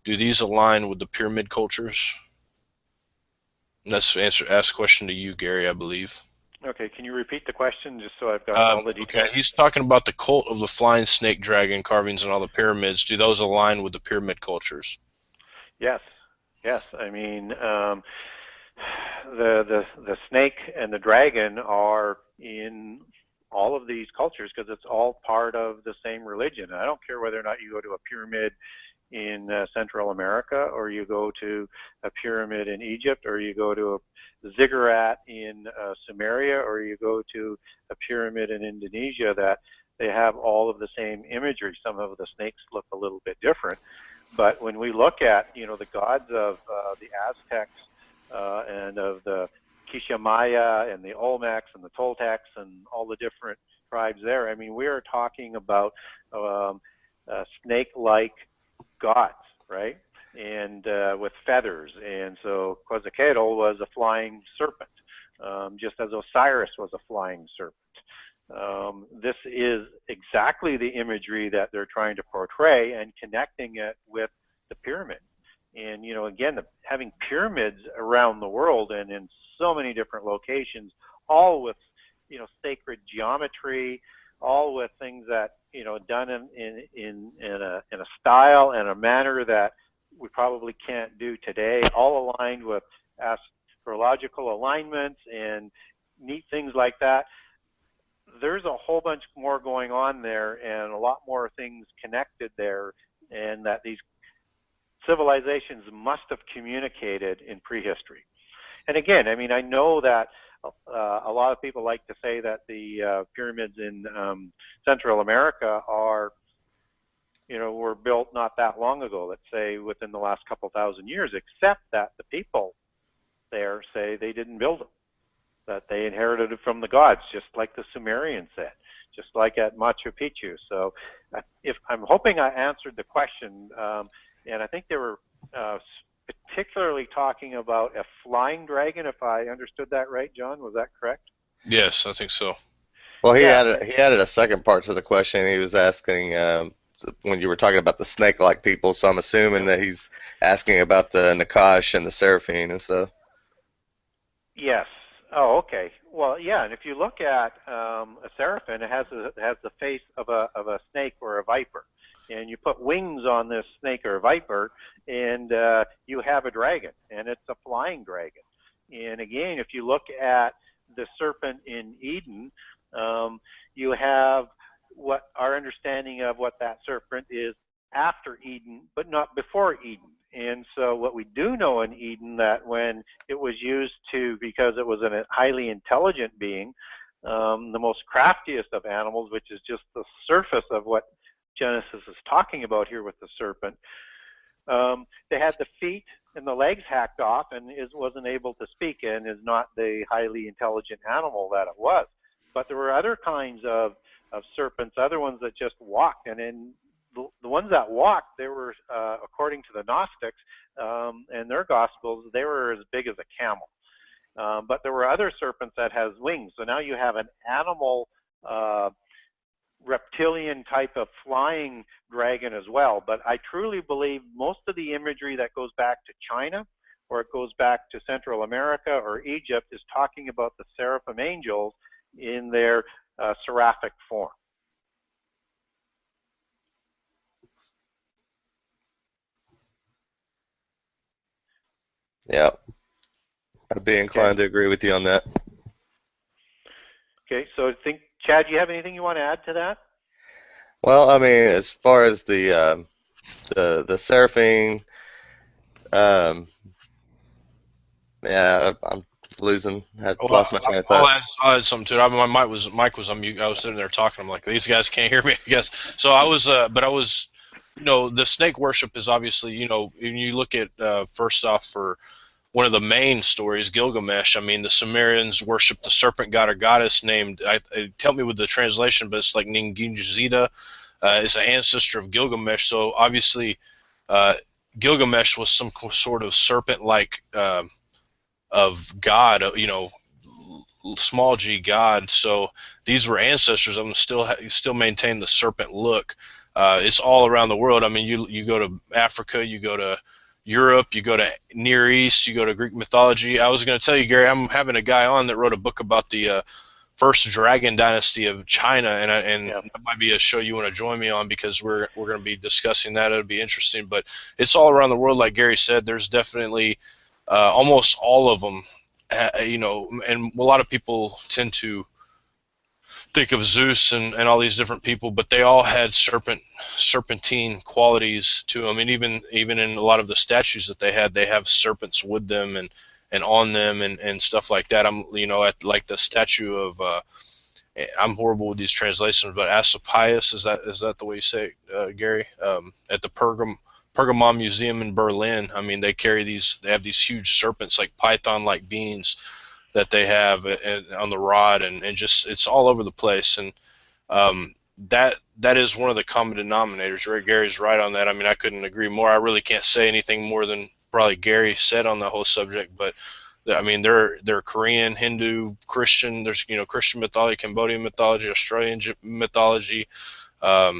Do these align with the pyramid cultures? And that's ask question to you, Gary, I believe. Okay, can you repeat the question just so I've got all the details? Okay, he's talking about the cult of the flying snake dragon carvings on all the pyramids. Do those align with the pyramid cultures? Yes. I mean, the snake and the dragon are in all of these cultures because it's all part of the same religion. I don't care whether or not you go to a pyramid in Central America, or you go to a pyramid in Egypt, or you go to a ziggurat in Sumeria, or you go to a pyramid in Indonesia, that they have all of the same imagery. Some of the snakes look a little bit different, but when we look at the gods of the Aztecs and of the Quiché Maya and the Olmecs and the Toltecs and all the different tribes there, I mean, we are talking about snake-like gods, right? And with feathers. And so Quetzalcoatl was a flying serpent, just as Osiris was a flying serpent. This is exactly the imagery that they're trying to portray and connecting it with the pyramid. And, again, having pyramids around the world and in so many different locations, all with, sacred geometry, all with things that, done in a style and a manner that we probably can't do today, all aligned with astrological alignments and neat things like that. There's a whole bunch more going on there and a lot more things connected there, and that these civilizations must have communicated in prehistory. And again, I mean, I know that a lot of people like to say that the pyramids in Central America were built not that long ago, let's say within the last couple thousand years, except that the people there say they didn't build them, that they inherited it from the gods, just like the Sumerians said, just like at Machu Picchu. So if I'm hoping I answered the question, and I think they were particularly talking about a flying dragon, if I understood that right, John. Was that correct? Yes, I think so. Well, he added a second part to the question. He was asking when you were talking about the snake-like people, so I'm assuming that he's asking about the Nakash and the Seraphim and stuff. Yes. Oh, okay. Well, yeah, and if you look at a seraphim, it has the face of a snake or a viper, and you put wings on this snake or viper, and you have a dragon, and it's a flying dragon. And again, if you look at the serpent in Eden, you have what our understanding of what that serpent is after Eden, but not before Eden. And so what we do know in Eden, that when it was used to, because it was a highly intelligent being, the most craftiest of animals, which is just the surface of what Genesis is talking about here with the serpent. They had the feet and the legs hacked off, and wasn't able to speak, and is not the highly intelligent animal that it was. But there were other kinds of serpents, other ones that just walked, and in the ones that walked, they were, according to the Gnostics and their Gospels, they were as big as a camel. But there were other serpents that has wings. So now you have an animal, reptilian type of flying dragon as well. But I truly believe most of the imagery that goes back to China, or it goes back to Central America or Egypt, is talking about the seraphim angels in their seraphic form. Yeah, I'd be inclined to agree with you on that. Okay, so I think, Chad, do you have anything you want to add to that? Well, I mean, as far as the seraphim, yeah, I'm losing. I lost my train of thought. I'll add something to it. My mic was on mute. I was sitting there talking. I'm like, these guys can't hear me, I guess. So I was, the snake worship is obviously, when you look at, first off, for one of the main stories, Gilgamesh, I mean, the Sumerians worshiped the serpent god or goddess named, tell me with the translation, but it's like Ningishzida, is an ancestor of Gilgamesh. So obviously, Gilgamesh was some sort of serpent-like, of God, small g God. So these were ancestors of them. Still maintain the serpent look. It's all around the world. I mean, you go to Africa, you go to Europe, you go to Near East, you go to Greek mythology. I was going to tell you, Gary, I'm having a guy on that wrote a book about the first dragon dynasty of China, and Yeah. that might be a show you want to join me on, because we're going to be discussing that. It'll be interesting. But it's all around the world, like Gary said. There's definitely almost all of them, and a lot of people tend to think of Zeus and all these different people, but they all had serpentine qualities to them, and even in a lot of the statues that they have serpents with them and on them and stuff like that. At like the statue of I'm horrible with these translations, but Asclepius, is that the way you say it, Gary? At the Pergamon Museum in Berlin, I mean, they have these huge serpents, like python-like beings, that they have on the rod, and just, it's all over the place. And that is one of the common denominators. Right, Gary's right on that. I mean, I couldn't agree more. I really can't say anything more than probably Gary said on the whole subject, but I mean, they're Korean, Hindu, Christian. There's Christian mythology, Cambodian mythology, Australian mythology. I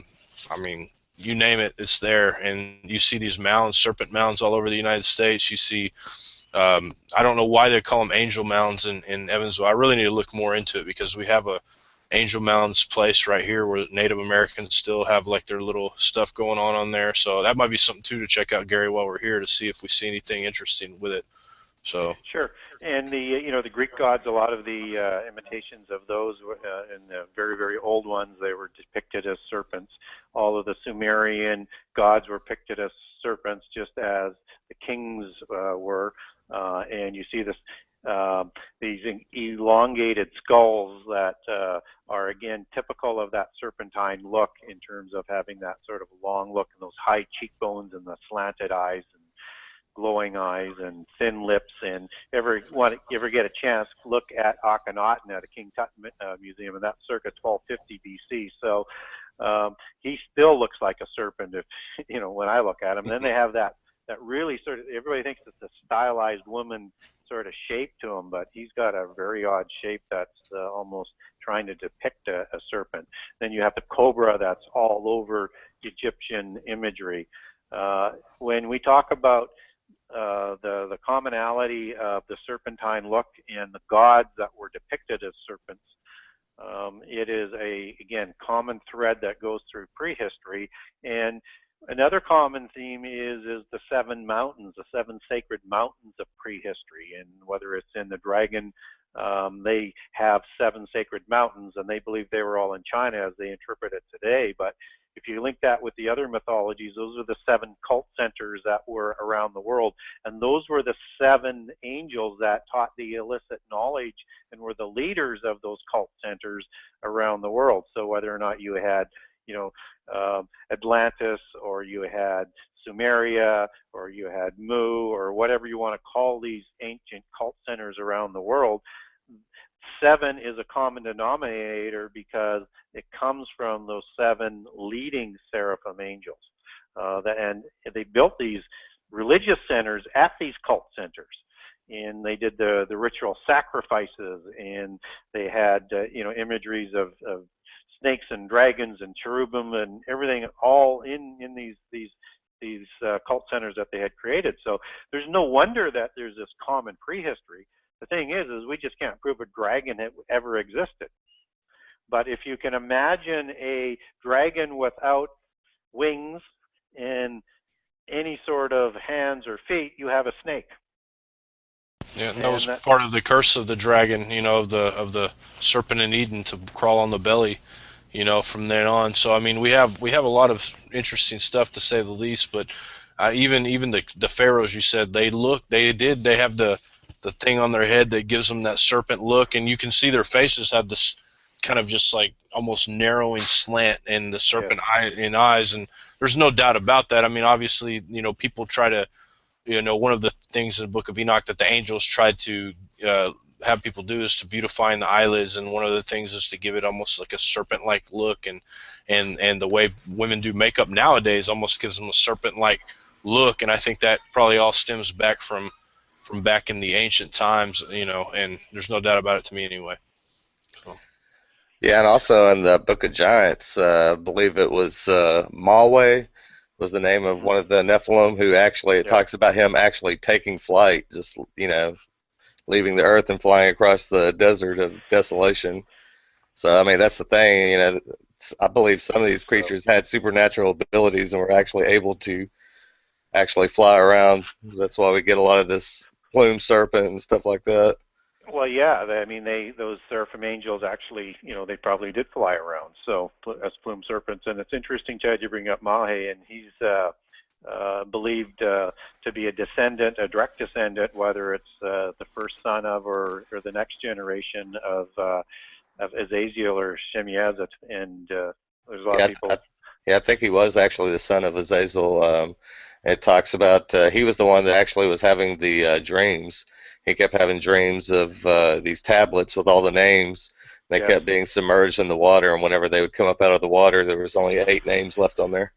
mean, you name it, it's there. And you see these mounds, serpent mounds, all over the United States. You see, I don't know why they call them angel mounds in Evansville. I really need to look more into it, because we have a angel mounds place right here where Native Americans still have like their little stuff going on there. So that might be something too to check out, Gary, while we're here, to see if we see anything interesting with it. So sure. And the Greek gods, a lot of the imitations of those, and the very, very old ones, they were depicted as serpents. All of the Sumerian gods were depicted as serpents, just as the kings were. And you see this, these elongated skulls that are, again, typical of that serpentine look, in terms of having that sort of long look, and those high cheekbones and the slanted eyes and glowing eyes and thin lips. And ever get a chance, look at Akhenaten at a King Tut museum, and that's circa 1250 BC. So he still looks like a serpent, if when I look at him. And then they have that really sort of, everybody thinks it's a stylized woman sort of shape to him, but he's got a very odd shape that's almost trying to depict a serpent. Then you have the cobra that's all over Egyptian imagery. When we talk about the commonality of the serpentine look and the gods that were depicted as serpents, it is again, common thread that goes through prehistory. And another common theme is the seven mountains, the seven sacred mountains of prehistory. And whether it's in the dragon, they have seven sacred mountains, and they believe they were all in China as they interpret it today. But if you link that with the other mythologies, those are the 7 cult centers that were around the world. And those were the 7 angels that taught the illicit knowledge and were the leaders of those cult centers around the world. So whether or not you had, Atlantis, or you had Sumeria, or you had Mu, or whatever you want to call these ancient cult centers around the world, 7 is a common denominator because it comes from those 7 leading seraphim angels. And they built these religious centers at these cult centers. And they did the ritual sacrifices, and they had imageries of snakes and dragons and cherubim and everything, all in these cult centers that they had created. So there's no wonder that there's this common prehistory. The thing is we just can't prove a dragon ever existed. But if you can imagine a dragon without wings and any sort of hands or feet, you have a snake. Yeah, and that was part of the curse of the dragon, of the serpent in Eden, to crawl on the belly, from then on. So I mean, we have a lot of interesting stuff, to say the least. But even the pharaohs, you said, they have the thing on their head that gives them that serpent look, and you can see their faces have this kind of just like almost narrowing slant in the serpent eyes, and there's no doubt about that. I mean, obviously, people try to, one of the things in the Book of Enoch that the angels tried to have people do is to beautifying the eyelids, and one of the things is to give it almost like a serpent-like look, and the way women do makeup nowadays almost gives them a serpent-like look, and I think that probably all stems back from back in the ancient times, and there's no doubt about it to me anyway. So. Yeah, and also in the Book of Giants, I believe it was Malway was the name of one of the Nephilim, who actually, it talks about him actually taking flight, just, leaving the earth and flying across the desert of desolation. So, I mean, that's the thing, I believe some of these creatures had supernatural abilities and were actually able to actually fly around. That's why we get a lot of this plume serpent and stuff like that. Well, yeah, those seraphim angels actually, they probably did fly around, so as plume serpents. And it's interesting, Chad, you bring up Mahe, and he's believed to be a direct descendant, whether it's the first son of or the next generation of Azazel or Shemiazet, and there's a lot of people. I think he was actually the son of Azazel. It talks about he was the one that actually was having the dreams. He kept having dreams of these tablets with all the names. They kept being submerged in the water, and whenever they would come up out of the water, there was only 8 names left on there.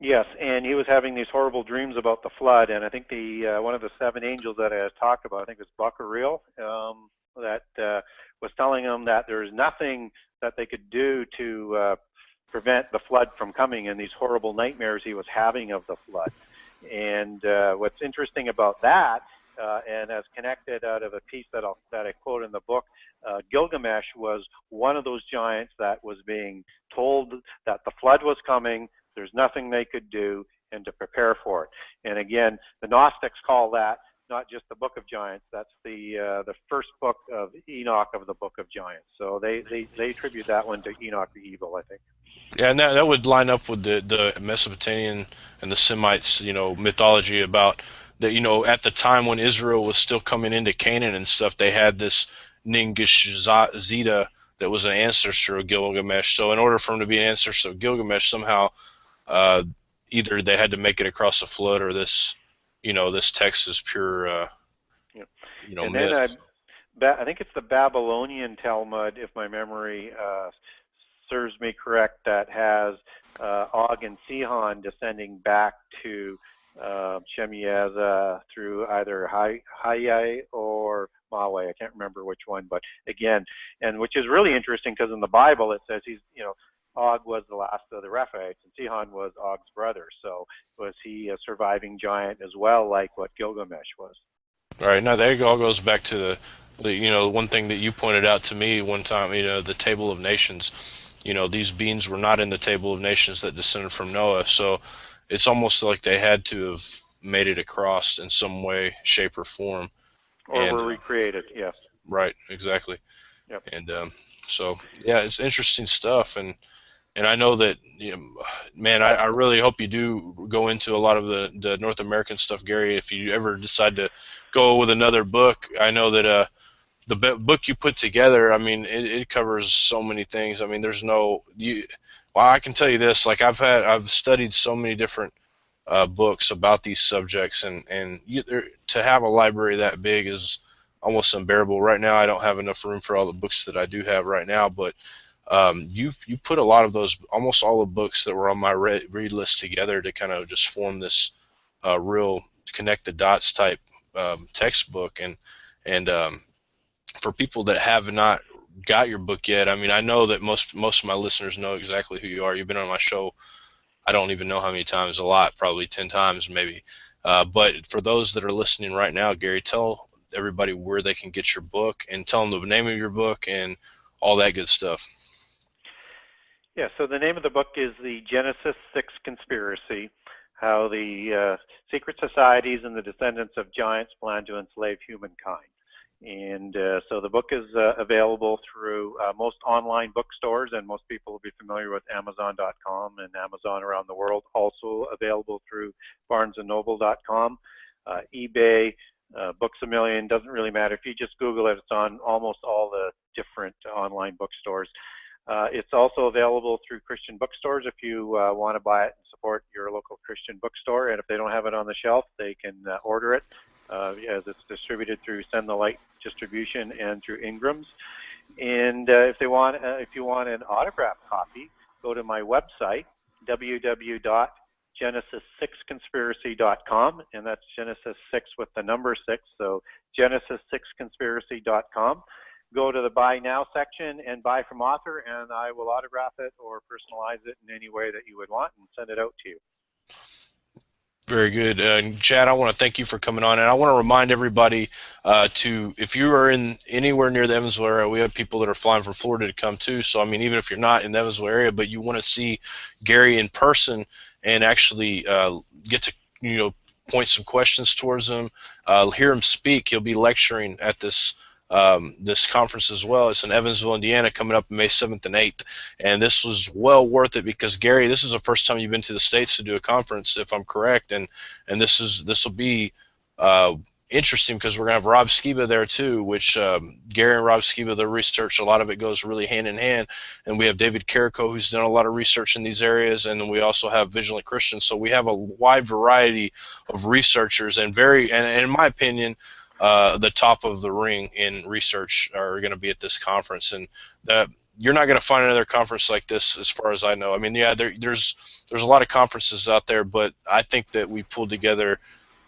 Yes, and he was having these horrible dreams about the flood, and I think the one of the 7 angels that I talked about, I think it was Bakariel, that was telling him that there's nothing that they could do to prevent the flood from coming, and these horrible nightmares he was having of the flood. And what's interesting about that, and as connected out of a piece that I quote in the book, Gilgamesh was one of those giants that was being told that the flood was coming, there's nothing they could do, and to prepare for it. And again, the Gnostics call that not just the Book of Giants, that's the first book of Enoch of the Book of Giants. So they attribute that one to Enoch the Evil, I think. Yeah, and that would line up with the Mesopotamian and the Semites, mythology about that, at the time when Israel was still coming into Canaan and stuff, they had this Ningishzida that was an ancestor of Gilgamesh. So in order for him to be an ancestor of Gilgamesh, somehow either they had to make it across the flood, or this, this text is pure, and then myth. I think it's the Babylonian Talmud, if my memory serves me correct, that has Og and Sihon descending back to Shemiaz through either Hayai or Mawe. I can't remember which one, but again, and which is really interesting because in the Bible it says Og was the last of the Rephaites, and Sihon was Og's brother. So was he a surviving giant as well, like what Gilgamesh was? All right, now that all goes back to the one thing that you pointed out to me one time, the Table of Nations. These beings were not in the Table of Nations that descended from Noah, so it's almost like they had to have made it across in some way, shape, or form. Or were recreated, yes. Right, exactly. Yep. And so, yeah, it's interesting stuff, and and I know that, man, I really hope you do go into a lot of the North American stuff, Gary. If you ever decide to go with another book, I know that the book you put together, I mean, it covers so many things. I mean, there's no you. Well, I can tell you this: like I've studied so many different books about these subjects, and to have a library that big is almost unbearable. Right now, I don't have enough room for all the books that I do have right now, but you put a lot of those, almost all the books that were on my read list together to kind of just form this real connect the dots type textbook, and for people that have not got your book yet, I mean, I know that most of my listeners know exactly who you are. You've been on my show, I don't even know how many times, a lot, probably 10 times maybe. But for those that are listening right now, Gary, tell everybody where they can get your book, and tell them the name of your book and all that good stuff. Yeah, so the name of the book is The Genesis 6 Conspiracy, how the secret societies and the descendants of giants plan to enslave humankind. And so the book is available through most online bookstores, and most people will be familiar with Amazon.com and Amazon around the world. Also available through BarnesandNoble.com, eBay, Books A Million, doesn't really matter. If you just Google it, it's on almost all the different online bookstores. It's also available through Christian bookstores if you want to buy it and support your local Christian bookstore. And if they don't have it on the shelf, they can order it as it's distributed through Send the Light distribution and through Ingram's. And if you want an autographed copy, go to my website, www.genesis6conspiracy.com, and that's Genesis 6 with the number 6, so genesis6conspiracy.com. Go to the Buy Now section and buy from author, and I will autograph it or personalize it in any way that you would want and send it out to you. Very good. Chad, I want to thank you for coming on, and I want to remind everybody if you are in anywhere near the Evansville area, we have people that are flying from Florida to come too. So, I mean, even if you're not in the Evansville area, but you want to see Gary in person and actually get to, point some questions towards him, hear him speak. He'll be lecturing at this conference as well. It's in Evansville, Indiana, coming up May 7th and 8th. And this was well worth it because, Gary, this is the first time you've been to the States to do a conference, if I'm correct. And this will be interesting because we're going to have Rob Skiba there too, which Gary and Rob Skiba, their research, a lot of it goes really hand in hand. And we have David Carrico, who's done a lot of research in these areas. And then we also have Vigilant Christians. So we have a wide variety of researchers, and in my opinion, the top of the ring in research are going to be at this conference, and you're not going to find another conference like this, as far as I know. I mean, yeah, there's a lot of conferences out there, but I think that we pulled together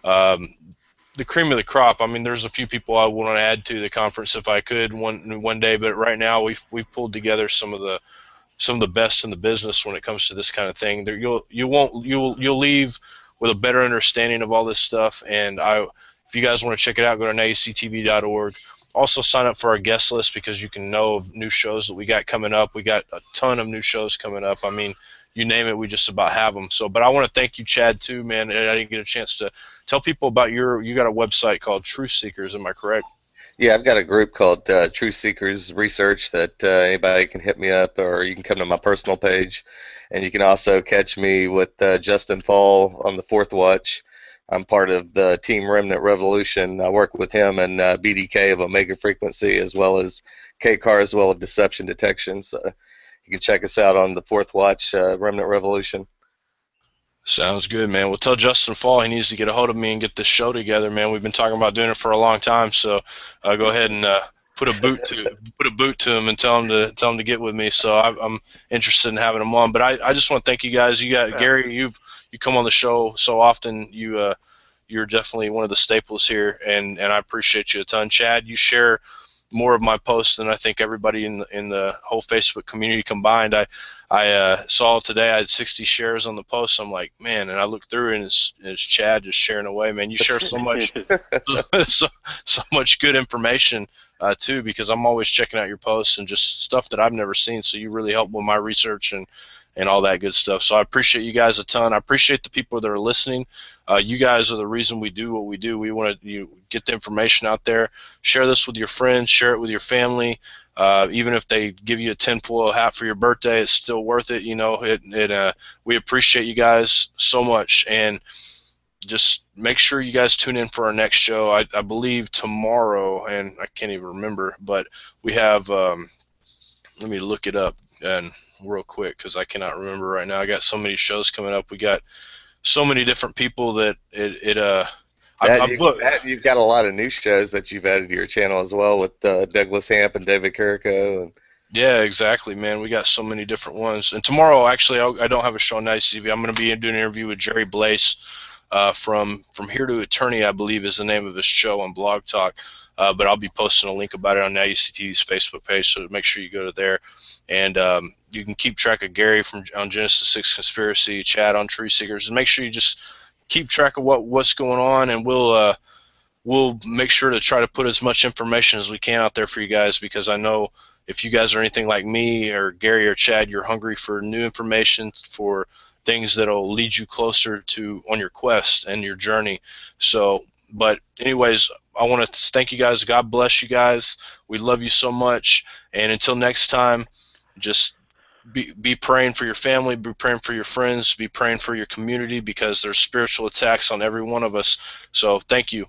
the cream of the crop. I mean, there's a few people I want to add to the conference if I could one day, but right now we've pulled together some of the best in the business when it comes to this kind of thing. You'll leave with a better understanding of all this stuff, and if you guys want to check it out, go to nactv.org. Also, sign up for our guest list because you can know of new shows that we got coming up. We got a ton of new shows coming up. I mean, you name it, we just about have them. So, but I want to thank you, Chad, too, man. I didn't get a chance to tell people about you got a website called Truth Seekers. Am I correct? Yeah, I've got a group called Truth Seekers Research that anybody can hit me up, or you can come to my personal page. And you can also catch me with Justin Fall on the Fourth Watch. I'm part of the Team Remnant Revolution. I work with him and BDK of Omega Frequency, as well as KCAR, as well as Deception Detection. So you can check us out on the Fourth Watch, Remnant Revolution. Sounds good, man. Well, tell Justin Fall he needs to get a hold of me and get this show together, man. We've been talking about doing it for a long time, so go ahead and put a boot to him and tell him to get with me. So I'm interested in having him on. But I just want to thank you guys. Gary, you come on the show so often. You're definitely one of the staples here, and I appreciate you a ton. Chad, you share more of my posts than I think everybody in the whole Facebook community combined. I saw today I had 60 shares on the post. I'm like, man, and I looked through and it's Chad just sharing away. Man, you share so much so much good information too, because I'm always checking out your posts and just stuff that I've never seen. So you really help with my research and all that good stuff. So I appreciate you guys a ton. I appreciate the people that are listening. You guys are the reason we do what we do. We want to get the information out there. Share this with your friends. Share it with your family. Even if they give you a tinfoil hat for your birthday, it's still worth it. You know, we appreciate you guys so much, and just make sure you guys tune in for our next show. I believe tomorrow, and I can't even remember, but we have. Let me look it up and real quick because I cannot remember right now. I got so many shows coming up. We got so many different people that That, I you, booked. that you've got a lot of new shows that you've added to your channel as well with Douglas Hamp and David Carrico. And Yeah, exactly, man. We got so many different ones. And tomorrow, actually, I don't have a show on Nice TV. I'm going to be doing an interview with Jerry Blaze from Here to Eternity, I believe, is the name of his show on Blog Talk. But I'll be posting a link about it on NowUCTV's Facebook page, so make sure you go to there. And you can keep track of Gary on Genesis 6 Conspiracy, Chad on Tree Seekers, and make sure you just keep track of what's going on, and we'll make sure to try to put as much information as we can out there for you guys, because I know if you guys are anything like me or Gary or Chad, you're hungry for new information, for things that'll lead you closer to on your quest and your journey. So, but anyways, I want to thank you guys. God bless you guys. We love you so much. And until next time, just be praying for your family, be praying for your friends, be praying for your community, because there's spiritual attacks on every one of us. So thank you.